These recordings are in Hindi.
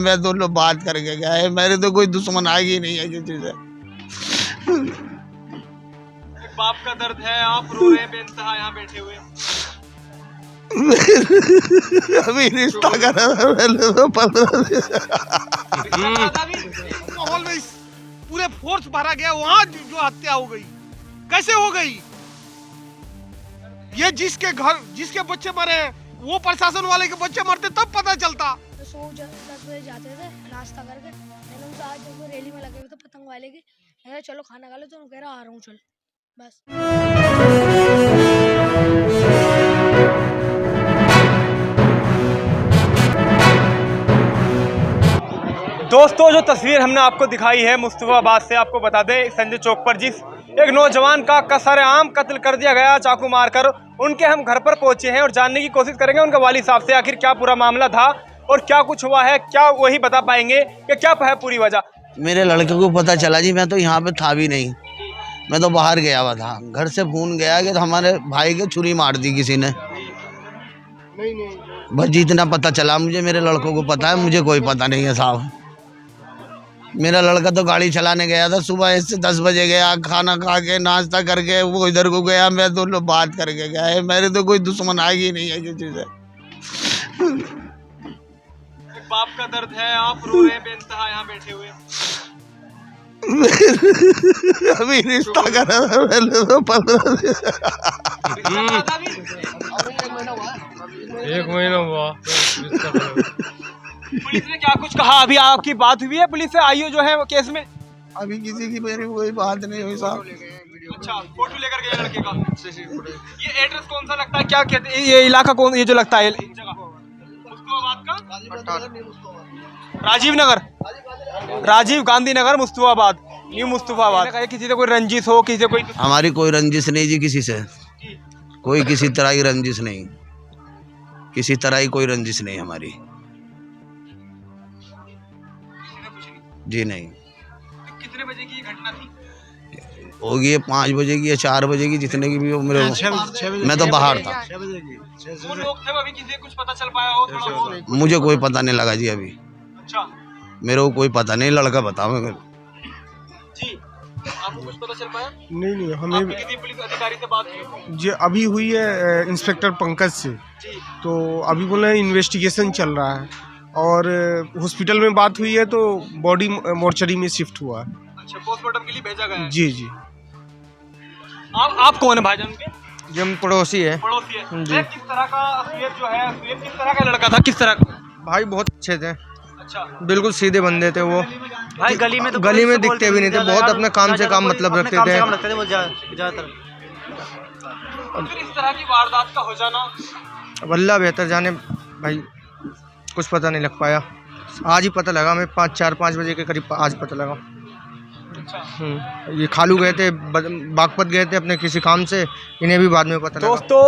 मैं दोनों बात करके गया है, मेरे तो कोई दुश्मन आएगी नहीं है किसी से। एक बाप का दर्द है, आप रो रहे हैं बेइंतहा यहाँ बैठे हुए। अभी रिश्ता करा था मैंने तो 15 दिन। माहौल में पूरे फोर्स भरा गया, वहाँ जो हत्या हो गई कैसे हो गई? ये जिसके घर जिसके बच्चे मरे हैं वो प्रशासन वाले के बच्चे मरते तब पता चलता। तो 10 बजे जाते थे नाश्ता करके, मैंने उनसे आज जब वो रैली में लगे हुए थे पतंग वाले की, मैंने चलो खाना खा लो, तो कह रहा आ रहा हूँ चल बस। दोस्तों जो तस्वीर हमने आपको दिखाई है मुस्तफाबाद से, आपको बता दें संजय चौक पर जिस एक नौजवान का कसरेआम कत्ल कर दिया गया चाकू मारकर, उनके हम घर पर पहुंचे हैं और जानने की कोशिश करेंगे उनके वालिद साहब से आखिर क्या पूरा मामला था और क्या कुछ हुआ है, क्या वही बता पाएंगे कि क्या है पूरी वजह। मेरे लड़के को पता चला जी, मैं तो यहाँ पे था भी नहीं, मैं तो बाहर गया हुआ था। घर से फोन गया कि हमारे भाई के छुरी मार दी किसी ने। बस जितना पता चला मुझे, मेरे लड़कों को पता है, मुझे कोई पता नहीं है साहब। मेरा लड़का तो गाड़ी चलाने गया था, सुबह से 10 बजे गया, खाना खा के नाश्ता करके वो इधर को गया, मैं दोनों बात करके गया है, मेरे तो कोई दुश्मन आएगी नहीं है किसी से। एक बाप का दर्द है, आप रो रहे हैं बेइंतहा यहाँ बैठे हुए। अभी रिश्ता करा था मैंने तो 15 दिन। एक महीना हुआ। पुलिस ने क्या कुछ कहा? अभी आपकी बात हुई है पुलिस से आई हो जो है वो केस में? अभी किसी की मेरी कोई बात नहीं हुई साहब। अच्छा, फोटो लेकर गए लड़के का। ये एड्रेस कौन सा लगता है, क्या कहते हैं ये इलाका कौन, ये जो लगता है जगह मुस्तफाबाद का? राजीव नगर, राजीव गांधी नगर मुस्तफाबाद, न्यू मुस्तफाबाद। किसी से कोई रंजिश हो, किसी से कोई? हमारी कोई रंजिश नहीं जी किसी से, कोई किसी तरह की रंजिश नहीं, किसी तरह की कोई रंजिश नहीं हमारी जी नहीं। कितने बजे की ये घटना थी? होगी 5 बजे की या 4 बजे की, जितने की भी हो। मेरे मैं तो बाहर था। वो लोग थे, अभी किसी को कुछ पता चल पाया हो थोड़ा बहुत? मुझे कोई पता नहीं लगा जी अभी। अच्छा, मेरे को कोई पता नहीं, लड़का बताओ जी आपको कुछ पता चल पाया? नहीं हमें आपकी किसी पुलिस अधिकारी से बात हुई? जो अभी हुई है इंस्पेक्टर पंकज से, जी तो अभी बोले इन्वेस्टिगेशन चल रहा है और हॉस्पिटल में बात हुई है तो बॉडी मोर्चरी में शिफ्ट हुआ है। अच्छा, पोस्टमार्टम के लिए भेजा गया है। जी आप कौन है भाईजान के? जो हम पड़ोसी है। पड़ोसी है जी। ये किस तरह का सुएब जो है, सुएब किस तरह का लड़का था, किस तरह का? भाई बहुत अच्छे थे, अच्छा, बिल्कुल सीधे बंदे थे वो। भाई गली में तो गली में दिखते भी नहीं थे, बहुत अपने काम से काम मतलब रखते थे। वो ज्यादातर। फिर इस तरह की वारदात का हो जाना, अब अल्लाह बेहतर जाने भाई, कुछ पता नहीं लग पाया। आज ही पता लगा, हमें 4-5 बजे के करीब आज पता लगा। अच्छा। ये खालू गए थे, बागपत गए थे अपने किसी काम से, इन्हें भी बाद में पता लगा। दोस्तों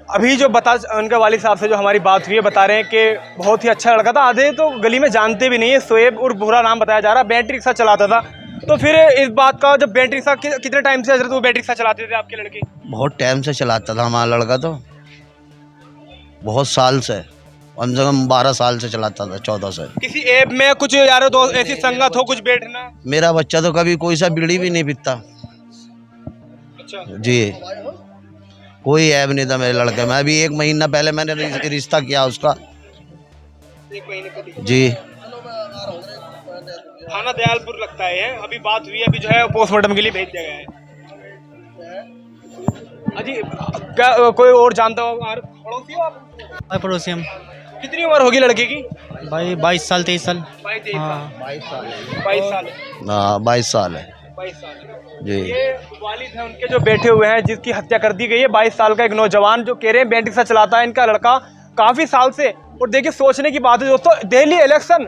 अभी जो बता उनके वालिद साहब से जो हमारी बात हुई है, बता रहे हैं कि बहुत ही अच्छा लड़का था, आधे तो गली में जानते भी नहीं है। सुएब और बुरा नाम बताया जा रहा है, बैटरी रिक्शा चलाता था। तो फिर इस बात का, जब बैटरी रिक्शा कितने टाइम से हजरत वो बैटरी रिक्शा चलाते थे आपके लड़के? बहुत टाइम से चलाता था हमारा लड़का, तो बहुत साल से, कम से कम 12 साल से चलाता था, 14 से। किसी ऐप में कुछ यारो दोस्त ऐसी संगत हो, कुछ बैठना? मेरा बच्चा तो कभी कोई सा बीड़ी भी नहीं पीता अच्छा जी, कोई ऐब नहीं था मेरे लड़के में। अभी 1 महीना पहले मैंने रिश्ता किया उसका 1 महीने पहले जी। थाना दयालपुर लगता है। अभी बात हुई है, अभी जो है पोस्टमार्टम के लिए भेज दिया गया है। अजी क्या कोई और जानता हो? पड़ोसी हो आप? भाई पड़ोसी हम। कितनी उम्र होगी लड़के की? भाई 22 साल 23 साल। 22 हाँ। 22 साल है। 22 साल है 22 साल जी। ये वालिद हैं उनके जो बैठे हुए हैं, जिसकी हत्या कर दी गई है। 22 साल का एक नौजवान जो कह रहे हैं बैटरी रिक्शा चलाता है इनका लड़का काफ़ी साल से। और देखिए सोचने की बात है दोस्तों, दिल्ली इलेक्शन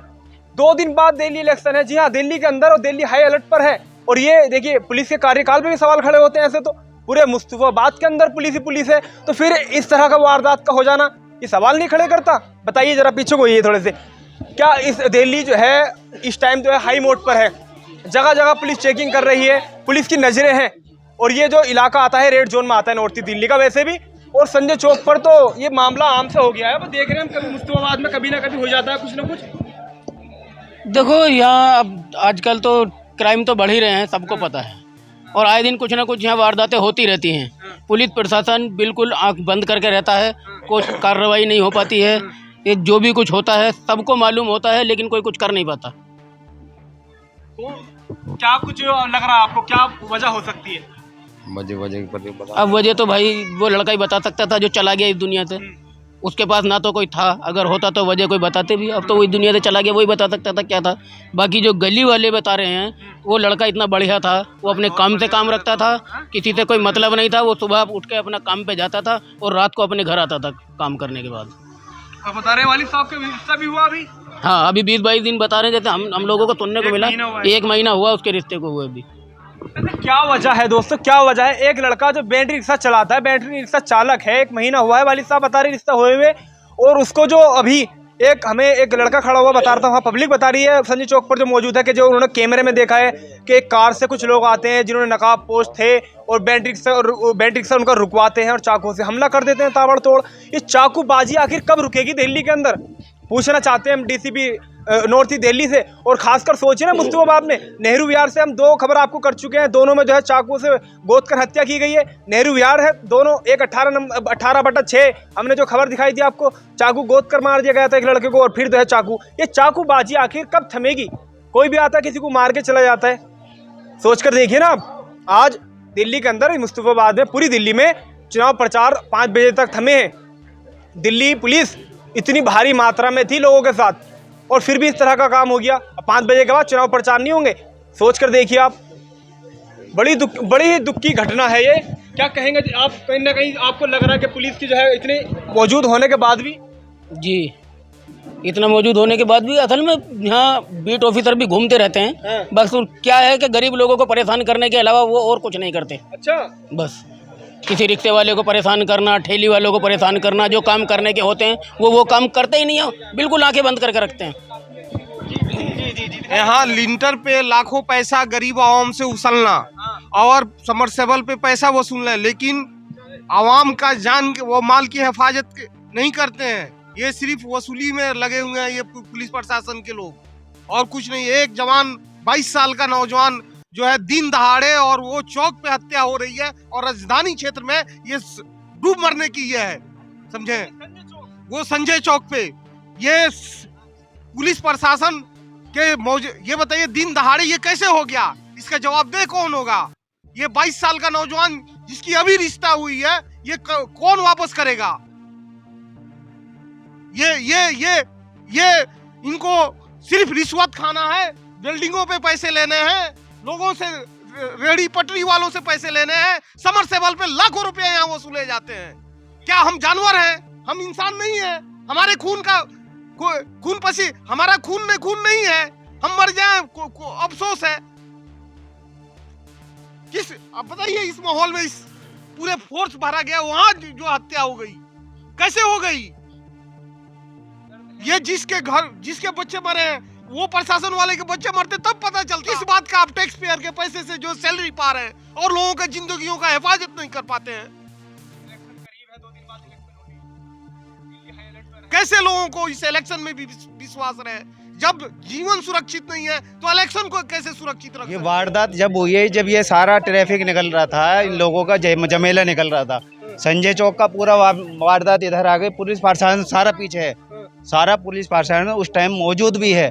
2 दिन बाद दिल्ली इलेक्शन है। जी हाँ, दिल्ली के अंदर, और दिल्ली हाई अलर्ट पर है। और ये देखिए पुलिस के कार्यकाल पे भी सवाल खड़े होते हैं। ऐसे तो पूरे मुस्तफाबाद के अंदर पुलिस ही पुलिस है, तो फिर इस तरह का वारदात का हो जाना ये सवाल नहीं खड़े करता? बताइए जरा, पीछे को ये थोड़े से। क्या इस दिल्ली जो है इस टाइम जो है हाई मोड पर है, जगह जगह पुलिस चेकिंग कर रही है, पुलिस की नजरें हैं। और ये जो इलाका आता है रेड जोन में आता है नॉर्थ दिल्ली का वैसे भी, और संजय चौक पर तो ये मामला आम से हो गया है। वो देख रहे हैं हम, कभी मुस्तफाबाद में कभी ना कभी हो जाता है कुछ ना कुछ। देखो यहाँ अब आजकल तो क्राइम तो बढ़ ही रहे हैं, सबको पता है, और आए दिन कुछ ना कुछ यहाँ वारदातें होती रहती हैं। पुलिस प्रशासन बिल्कुल आंख बंद करके रहता है, कुछ कार्रवाई नहीं हो पाती है। ये जो भी कुछ होता है सबको मालूम होता है, लेकिन कोई कुछ कर नहीं पाता। तो क्या कुछ लग रहा है आपको, क्या वजह हो सकती है? अब वजह तो भाई वो लड़का ही बता सकता था जो चला गया इस दुनिया से। उसके पास ना तो कोई था, अगर होता तो वजह कोई बताते भी। अब तो वही दुनिया से चला गया, वही बता सकता था क्या था। बाकी जो गली वाले बता रहे हैं, वो लड़का इतना बढ़िया था, वो अपने काम से काम रखता था, किसी से कोई मतलब नहीं था। वो सुबह उठ के अपना काम पे जाता था और रात को अपने घर आता था काम करने के बाद। और बता रहे वालिद साहब के रिश्ता भी हुआ अभी? हाँ, अभी 20-22 दिन बता रहे हैं, जैसे हम लोगों को सुनने को मिला 1 महीना हुआ उसके रिश्ते को हुए अभी। क्या वजह है दोस्तों, क्या वजह है? एक लड़का जो बैटरी रिक्शा चलाता है, बैटरी रिक्शा चालक है, 1 महीना हुआ है वालिद साहब बता रहे रिश्ता हुए हुए, और उसको जो अभी हमें एक लड़का खड़ा हुआ बता रहा था, वहाँ पब्लिक बता रही है संजय चौक पर जो मौजूद है, कि जो उन्होंने कैमरे में देखा है कि एक कार से कुछ लोग आते हैं जिन्होंने नकाब पोश थे और बैटरी रिक्शा उनका रुकवाते हैं और चाकू से हमला कर देते हैं ताबड़तोड़। ये चाकूबाजी आखिर कब रुकेगी दिल्ली के अंदर, पूछना चाहते हैं हम डीसीपी नॉर्थ ईस्ट दिल्ली से। और खासकर सोचिए ना, मुस्तफाबाद में नेहरू विहार से हम 2 खबर आपको कर चुके हैं, दोनों में जो है चाकू से गोद कर हत्या की गई है। नेहरू विहार है दोनों, एक 18/6 हमने जो खबर दिखाई थी आपको, चाकू गोद कर मार दिया गया था एक लड़के को, और फिर जो है चाकू। ये चाकूबाजी आखिर कब थमेगी? कोई भी आता है किसी को मार के चला जाता है। सोच कर देखिए ना, आप आज दिल्ली के अंदर मुस्तफाबाद में, पूरी दिल्ली में चुनाव प्रचार 5 बजे तक थमे हैं। दिल्ली पुलिस इतनी भारी मात्रा में थी लोगों के साथ, और फिर भी इस तरह का काम हो गया। 5 बजे के बाद चुनाव प्रचार नहीं होंगे? सोच कर देखिए आप, बड़ी दुख की घटना है ये। क्या कहेंगे आप? कहीं ना कहीं आपको लग रहा है कि पुलिस की जो है इतने मौजूद होने के बाद भी, जी, इतना मौजूद होने के बाद भी असल में यहाँ बीट ऑफिसर भी घूमते रहते हैं। बस क्या है कि गरीब लोगों को परेशान करने के अलावा वो और कुछ नहीं करते। अच्छा, बस किसी रिक्शे वाले को परेशान करना, ठेली वालों को परेशान करना, जो काम करने के होते हैं वो काम करते ही नहीं है, बिल्कुल आंखें बंद करके रखते हैं। यहाँ लिंटर पे लाखों पैसा गरीब आवाम से उछलना और समरसेबल पे पैसा वसूलना, लेकिन आवाम का जान वो माल की हिफाजत नहीं करते हैं। ये सिर्फ वसूली में लगे हुए हैं ये पुलिस प्रशासन के लोग, और कुछ नहीं। एक जवान 22 साल का नौजवान जो है दिन दहाड़े, और वो चौक पे हत्या हो रही है, और राजधानी क्षेत्र में ये डूब मरने की ये है, समझे? वो संजय चौक पे ये पुलिस प्रशासन के ये बताइए दिन दहाड़े ये कैसे हो गया? इसका जवाबदेह कौन होगा? ये 22 साल का नौजवान जिसकी अभी रिश्ता हुई है, ये कौन वापस करेगा? ये इनको सिर्फ रिश्वत खाना है, बिल्डिंगों पे पैसे लेने हैं, लोगों से रेहड़ी पटरी वालों से पैसे लेने हैं, समरसेबल पे लाखों रुपए यहाँ वसूले जाते हैं। क्या हम जानवर हैं? हम इंसान नहीं है? हमारे खून पसी, हमारा खून में खून नहीं है? हम मर जाएं अफसोस है। अब बताइए, इस माहौल में इस पूरे फोर्स भरा गया, वहां जो हत्या हो गई कैसे हो गई? ये जिसके बच्चे मरे हैं, वो प्रशासन वाले के बच्चे मरते तब पता चलता। इस बात का आप टैक्स पेयर के पैसे से जो सैलरी पा रहे हैं और लोगों के जिंदगियों का हिफाजत नहीं कर पाते हैं, कैसे लोगों को इस इलेक्शन में भी विश्वास रहे? जब जीवन सुरक्षित नहीं है तो इलेक्शन को कैसे सुरक्षित रखें? ये वारदात जब हुई है, जब ये सारा ट्रैफिक निकल रहा था, इन लोगों का जमेला निकल रहा था, संजय चौक का पूरा वारदात इधर आ गई। पुलिस प्रशासन सारा पीछे है, सारा पुलिस प्रशासन उस टाइम मौजूद भी है।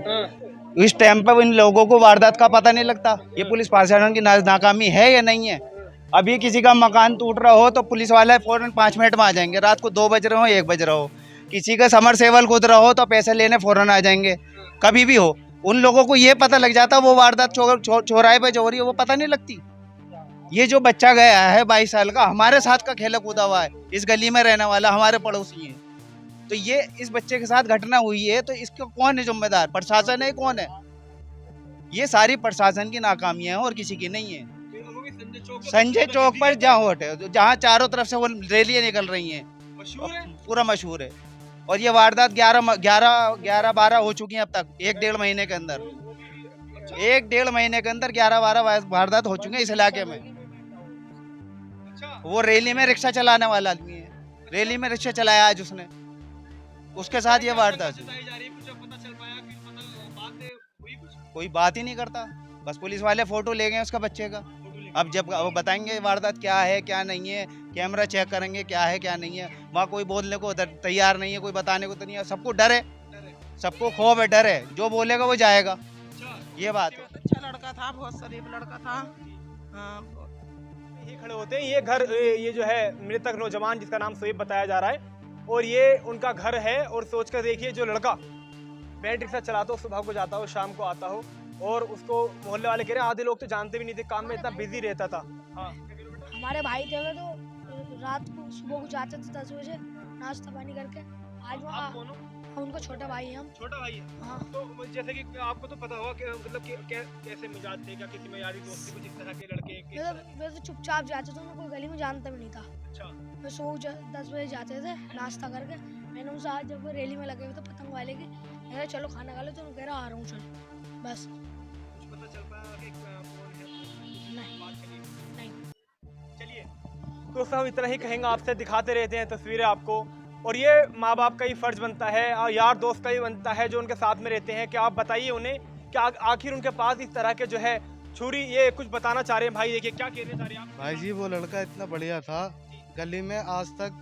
इस टाइम पर इन लोगों को वारदात का पता नहीं लगता। ये पुलिस प्रशासन की नाकामी है या नहीं है? अभी किसी का मकान टूट रहा हो तो पुलिस वाले फौरन 5 मिनट में आ जाएंगे, रात को 2 बज रहे हो 1 बज रहा हो। किसी का समरसेबल कूद रहा हो तो पैसे लेने फौरन आ जाएंगे, कभी भी हो। उन लोगों को ये पता लग जाता वो वारदात चौराहे पे हो रही है, वो पता नहीं लगती। ये जो बच्चा गया है 22 साल का, हमारे साथ का खेला कूदा हुआ है, इस गली में रहने वाला, हमारे पड़ोसी है। तो ये इस बच्चे के साथ घटना हुई है, तो इसका कौन है जिम्मेदार? प्रशासन है, कौन है? ये सारी प्रशासन की नाकामियां हैं और किसी की नहीं है। संजय चौक पर जहाँ चारों तरफ से वो रैलियां निकल रही हैं, पूरा मशहूर है। और ये वारदात 11-12 हो चुकी हैं अब तक, 1-1.5 महीने के अंदर। 1-1.5 महीने के अंदर 11-12 वारदात हो चुके हैं इस इलाके में। वो रैली में रिक्शा चलाने वाला आदमी है, रैली में रिक्शा चलाया आज उसने, उसके साथ ये वारदात हुई। कोई बात ही नहीं करता, बस पुलिस वाले फोटो ले गए उसका बच्चे का। अब जब वो बताएंगे वारदात क्या है क्या नहीं है, कैमरा चेक करेंगे क्या है क्या नहीं है, वहाँ कोई बोलने को तैयार नहीं है, कोई बताने को तो नहीं है, सबको डर है, सबको खौफ है, डर है, जो बोलेगा वो जाएगा, ये बात है। अच्छा लड़का था, बहुत शरीफ लड़का था। हाँ, ये खड़े होते हैं, ये घर, ये जो है मृतक नौजवान जिसका नाम शोएब बताया जा रहा है, और ये उनका घर है। और सोच कर देखिए, जो लड़का बैटरी रिक्शा चलाता हो, सुबह को जाता हो, शाम को आता हो, और उसको मोहल्ले वाले कह रहे हैं आधे लोग तो जानते भी नहीं थे, काम में इतना बिजी रहता था। हाँ, हमारे भाई थे वो, तो रात को सुबह को जाते थे 10 बजे नाश्ता पानी करके। आज वो आप कौन हो? उनका छोटा भाई है हम। छोटा भाई है। हाँ, तो जैसे कि आपको तो पता होगा कि मतलब कि कैसे मिजाज थे, क्या किसी में यारी दोस्ती, कुछ इस तरह के लड़के वे तो चुपचाप जाते थे, उन्हें कोई गली में जानता भी नहीं था। अच्छा, वे सुबह 10 बजे जाते थे नाश्ता करके। मैंने उनसे आज जब वो रैली में लगे हुए थे पतंग वाले की, मैंने कहा चलो खाना खा लो, तो उन्होंने कह रहा आ रहा हूँ चल, बस। कुछ पता चल पाया कि कौन है? नहीं। बात चली नहीं। चलिए, तो हम इतना ही कहेंगे, आपसे दिखाते रहते हैं तस्वीरें आपको। और ये माँ बाप का ही फर्ज बनता है और यार दोस्त का ही बनता है जो उनके साथ में रहते हैं कि आप बताइए उन्हें कि आखिर उनके पास इस तरह के जो है छुरी, ये कुछ बताना चाह रहे हैं। भाई देखिए क्या कहना चाह रहे हैं आप? भाई जी वो लड़का इतना बढ़िया था, गली में आज तक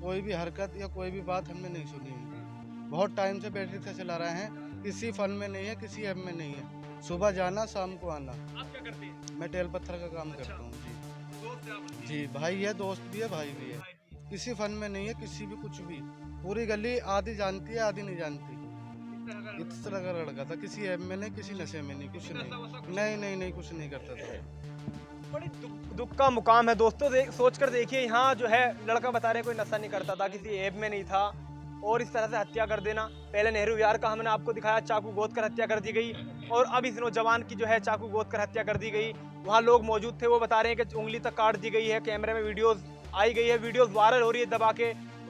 कोई भी हरकत या कोई भी बात हमने नहीं सुनी उनकी। बहुत टाइम से बैटरी से चला रहे हैं, किसी फन में नहीं है, किसी ऐप में नहीं है, सुबह जाना शाम को आना। आप क्या करते हैं? मैं टेल पत्थर का काम करता हूँ जी। दोस्त है आप? जी भाई है, दोस्त भी है, भाई भी है, किसी फन में नहीं है, किसी भी कुछ भी। पूरी गली आधी जानती है, आधी नहीं जानती। इस तरह का लड़का था, किसी ऐप में नहीं, किसी नशे में नहीं, कुछ नहीं, नहीं कुछ नहीं करता था। बड़ी दुख का मुकाम है दोस्तों। सोच कर देखिए, यहाँ जो है लड़का बता रहे कोई नशा नहीं करता था, किसी ऐप में नहीं था, और इस तरह से हत्या कर देना। पहले नेहरू विहार का हमने आपको दिखाया, चाकू गोद कर हत्या कर दी गई, और अब इस नौजवान की जो है चाकू गोद कर हत्या कर दी गई। वहाँ लोग मौजूद थे, वो बता रहे हैं कि उंगली तक काट दी गई है, कैमरे में वीडियोस आई गई है, वीडियोस वायरल हो रही है, दबा के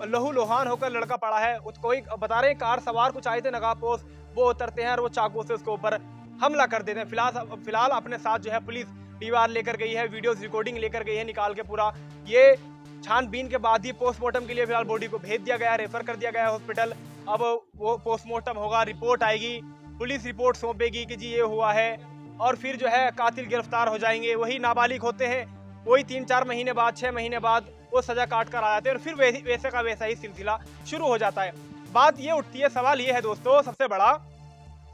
लहू लोहान होकर लड़का पड़ा है। कोई बता रहे हैं कार सवार कुछ आए थे नकाबपोश, वो उतरते हैं और वो चाकू से उसके ऊपर हमला कर देते हैं। फिलहाल अपने साथ जो है पुलिस दीवार लेकर गई है, वीडियोस रिकॉर्डिंग लेकर गई है निकाल के पूरा। ये छानबीन के बाद ही पोस्टमार्टम के लिए फिलहाल बॉडी को भेज दिया गया, रेफर कर दिया गया है हॉस्पिटल। अब वो पोस्टमार्टम होगा, रिपोर्ट आएगी, पुलिस रिपोर्ट सौंपेगी कि जी ये हुआ है, और फिर जो है कातिल गिरफ्तार हो जाएंगे। वही नाबालिग होते हैं, वही 3-4 महीने बाद, 6 महीने बाद वो सजा काट कर आ जाते हैं, और फिर वैसे का वैसा ही सिलसिला शुरू हो जाता है। बात ये उठती है, सवाल ये है दोस्तों सबसे बड़ा,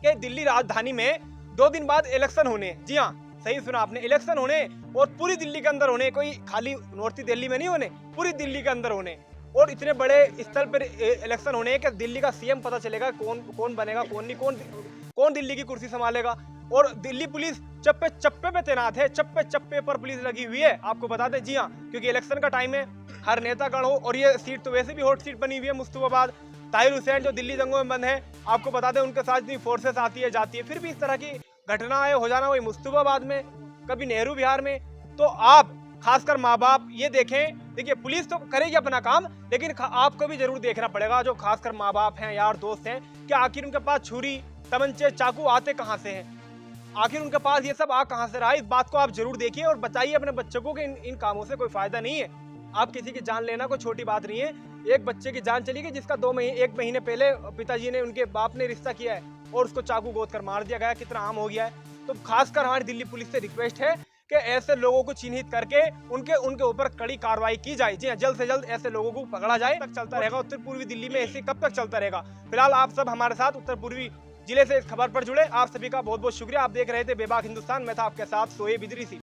कि दिल्ली राजधानी में 2 दिन बाद इलेक्शन होने, जी हाँ सही सुना आपने, इलेक्शन होने, और पूरी दिल्ली के अंदर होने, कोई खाली नॉर्थ दिल्ली में नहीं होने, पूरी दिल्ली के अंदर होने, और इतने बड़े स्थल पर इलेक्शन होने कि दिल्ली का सीएम पता चलेगा कौन बनेगा, कौन नहीं, कौन दिल्ली की कुर्सी संभालेगा। और दिल्ली पुलिस चप्पे चप्पे पे तैनात है, चप्पे चप्पे पर पुलिस लगी हुई है, आपको बता दें। जी हाँ, क्योंकि इलेक्शन का टाइम है, हर नेतागण हो, और ये सीट तो वैसे भी हॉट सीट बनी हुई है मुस्तफाबाद। ताहिर हुसैन जो दिल्ली दंगों में बंद है, आपको बता दें उनके साथ इतनी फोर्सेस आती है जाती है, फिर भी इस तरह की घटनाएं हो जाना, वही मुस्तफाबाद में, कभी नेहरू विहार में। तो आप खासकर माँ बाप ये देखें, देखिए पुलिस तो करेगी अपना काम, लेकिन आपको भी जरूर देखना पड़ेगा, जो खासकर माँ बाप हैं, यार दोस्त हैं, कि आखिर उनके पास छुरी, तमंचे, चाकू आते कहाँ से हैं, आखिर उनके पास ये सब आ कहाँ से रहा है। इस बात को आप जरूर देखिए और बताइए अपने बच्चों को कि इन कामों से कोई फायदा नहीं है। आप किसी की जान लेना कोई छोटी बात नहीं है। एक बच्चे की जान चली गई, जिसका 1 महीने पहले पिताजी ने, उनके बाप ने रिश्ता किया है, और उसको चाकू गोद कर मार दिया गया, कितना आम हो गया है। तो खासकर हमारी दिल्ली पुलिस से रिक्वेस्ट है कि ऐसे लोगों को चिन्हित करके उनके ऊपर कड़ी कार्रवाई की जाए। जी हाँ, जल्द से जल्द ऐसे लोगों को पकड़ा जाए। तक चलता रहेगा उत्तर पूर्वी दिल्ली में, ऐसे कब तक चलता रहेगा। फिलहाल आप सब हमारे साथ उत्तर पूर्वी जिले से इस खबर पर जुड़े, आप सभी का बहुत बहुत शुक्रिया। आप देख रहे थे बेबाक हिंदुस्तान, मैं था आपके साथ शोएब इदरीसी।